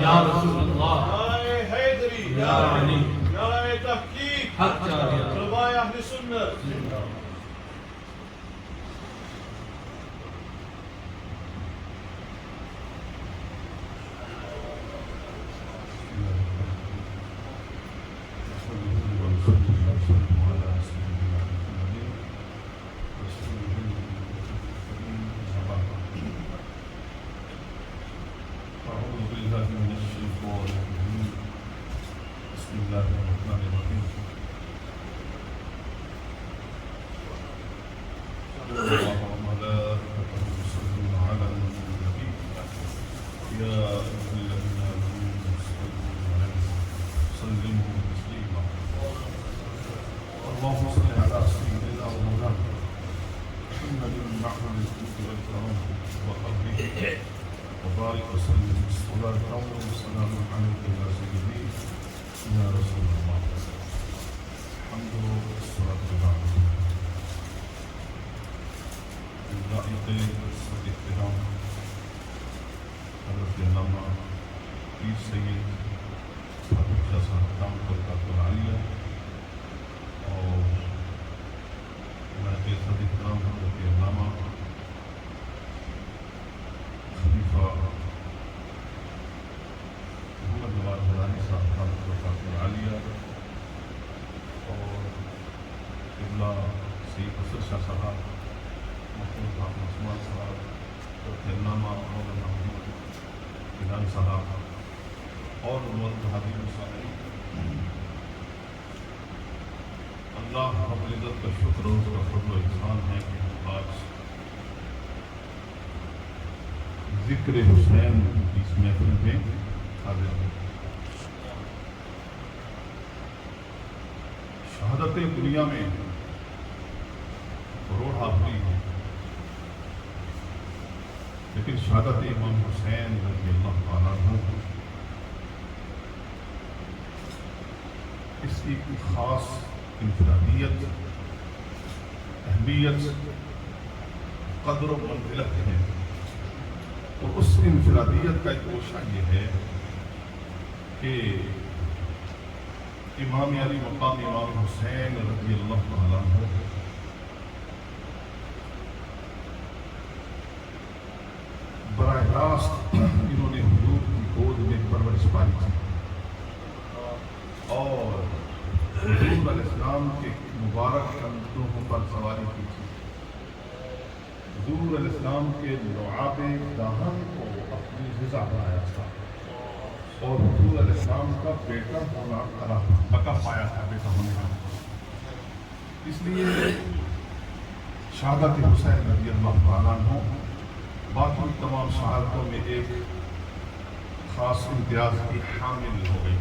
یا رسول اللہ، نعرہ حیدری، یا علی، نعرہ تحقیق، حق جاریہ، علماء اہل سنت. اللہ رب العزت کا شکر اور اس کا فضل و احسان ہے کہ آج ذکر حسین کی اس محفل میں حاضر ہیں. شہادت دنیا میں کروڑ حاضری ہے، لیکن شہادت امام حسین رضی اللہ تعالیٰ عنہ اس کی خاص انفرادیت، اہمیت، قدر و منزلت ہے. اور اس انفرادیت کا ایک گوشہ یہ ہے کہ امام علی مقام امام حسین رضی اللہ تعالیٰ عنہ براہ راست انہوں نے حضور کی گود میں پرورش پائی تھی اور حضور علیہ السلام کے مبارک کندھوں پر سواری کی تھی. حضور علیہ السلام کے لعاب دامن کو اپنی غذا بنایا تھا اور حضور علیہ السلام کا بیٹا ہونا پکا پایا تھا، بیٹا ہونے کا. اس لیے شہادت حسین رضی اللہ تعالیٰ عنہ باقی تمام شہادتوں میں ایک خاص امتیاز کی حامل ہو گئی.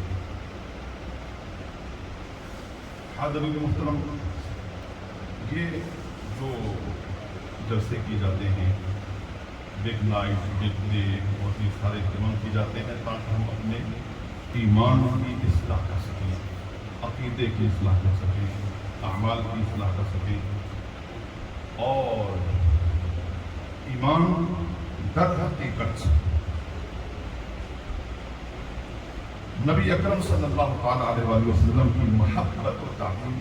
حاضرین محترم، یہ جو جلسے کی جاتے ہیں، بگ نائٹ، بگ ڈے، بہت ہی سارے اہتمام کی جاتے ہیں تاکہ ہم اپنے ایمان کی اصلاح کر سکیں، عقیدے کی اصلاح کر سکیں، اعمال کی اصلاح کر سکیں اور ایمان در حقیقت نبی اکرم صلی اللہ تعالیٰ علیہ وآلہ وسلم کی محبت و تعظیم،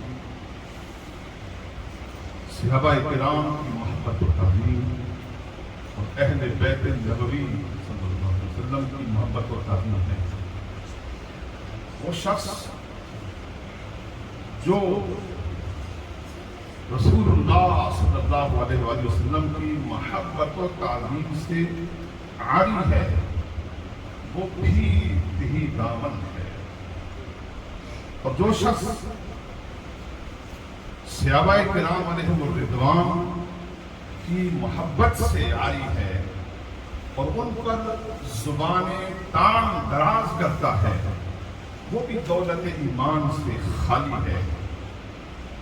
صحابہ کرام کی محبت و تعظیم اور اہل بیت نبوی صلی اللہ علیہ وسلم کی محبت و تعظیم ہے. وہ شخص جو رسول اللہ صلی اللہ علیہ وآلہ وسلم کی محبت و تعظیم سے عاری ہے، وہ بھی دہی دامن ہے. اور جو شخص صحابہ کرام علیہم الرضوان کی محبت سے عاری ہے اور ان پر زبان تان دراز کرتا ہے، وہ بھی دولت ایمان سے خالی ہے.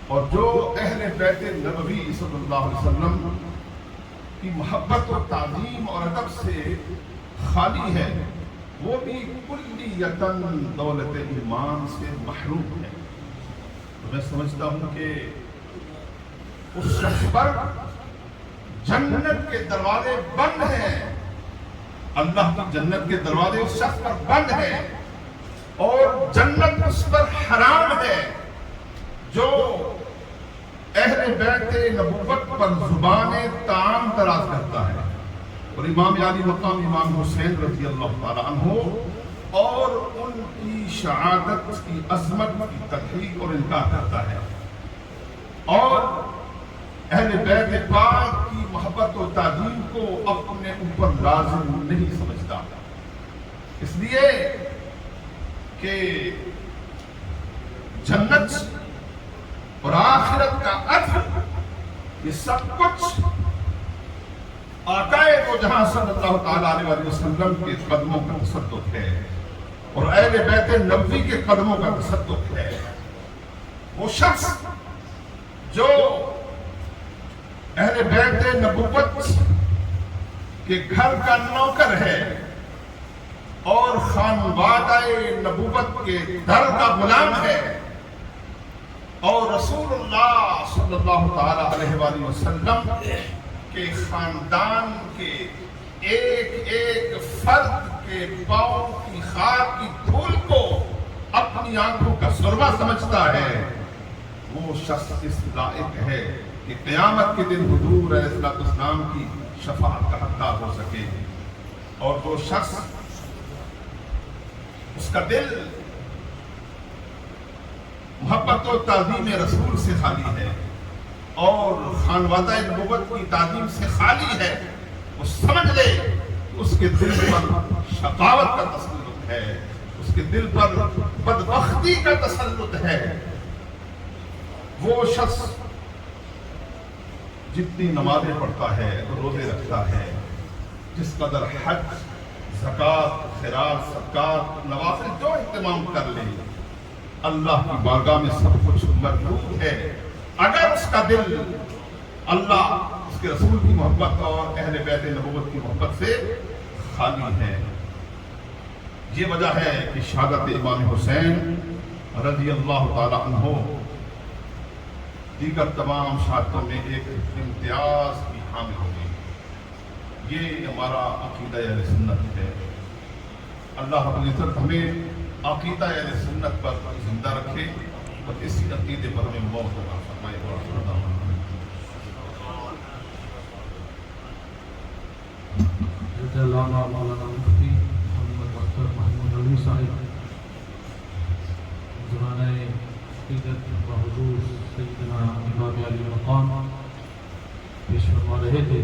اور جو اہل بیت نبوی صلی اللہ علیہ وسلم کی محبت و تعظیم اور ادب سے خالی ہے، وہ بھی کلیتاً دولت ایمان سے محروم ہے. تو میں سمجھتا ہوں کہ اس شخص پر جنت کے دروازے بند ہیں اللہ کی جنت کے دروازے اس شخص پر بند ہیں اور جنت اس پر حرام ہے جو اہل بیت نبوت پر زبان طعام دراز کرتا ہے۔ اور امام علی مقام امام حسین رضی اللہ تعالی عنہ اور ان کی شہادت کی عظمت کی تقریر اور انکار کرتا ہے اور اہل بیت پاک کی محبت و تعظیم کو اپنے اوپر لازم نہیں سمجھتا، اس لیے کہ جنت اور آخرت کا اجر یہ سب کچھ آقائے دو جہاں صلی اللہ تعالیٰ علیہ وسلم کے قدموں کا تصدق ہے اور اہل بیت نبوی کے قدموں کا تصدق ہے۔ وہ شخص جو اہل بیت نبوت کے گھر کا نوکر ہے اور خانوادہ نبوت کے در کا غلام ہے اور رسول اللہ صلی اللہ تعالیٰ علیہ وآلہ وسلم کے خاندان کے ایک ایک فرد کے پاؤں کی خاک کی دھول کو اپنی آنکھوں کا سرما سمجھتا ہے، وہ شخص اس لائق ہے کہ قیامت کے دن حضور علیہ السلام کی شفاعت کا حقدار ہو سکے۔ اور وہ شخص اس کا دل محبت و تعظیم رسول سے خالی ہے اور خانوادہ نبوت کی تعظیم سے خالی ہے، وہ سمجھ لے کہ اس کے دل پر شقاوت کا تسلط ہے، اس کے دل پر بدبختی کا تسلط ہے۔ وہ شخص جتنی نمازیں پڑھتا ہے روزے رکھتا ہے، جس قدر حج، زکوٰۃ، خیرات، صدقات، نوافل جو اہتمام کر لے، اللہ کی بارگاہ میں سب کچھ مردود ہے اگر اس کا دل اللہ، اس کے رسول کی محبت اور اہل بیت نبوت کی محبت سے خالی ہے۔ یہ وجہ ہے کہ شہادت امام حسین رضی اللہ تعالی عنہ دیگر تمام شہادتوں میں ایک امتیاز کی حامل ہوگی۔ یہ ہمارا عقیدہ اہل سنت ہے۔ اللہ رب العزت ہمیں عقیدہ اہل سنت پر زندہ رکھے اور اسی عقیدے پر ہمیں موت عطا فرمائے۔ علامہ مولانا مفتی محمد اختر محمود علی صاحب زمانہ عقیدت و حضور سیدنا امام علی مقام پیش فرما رہے تھے۔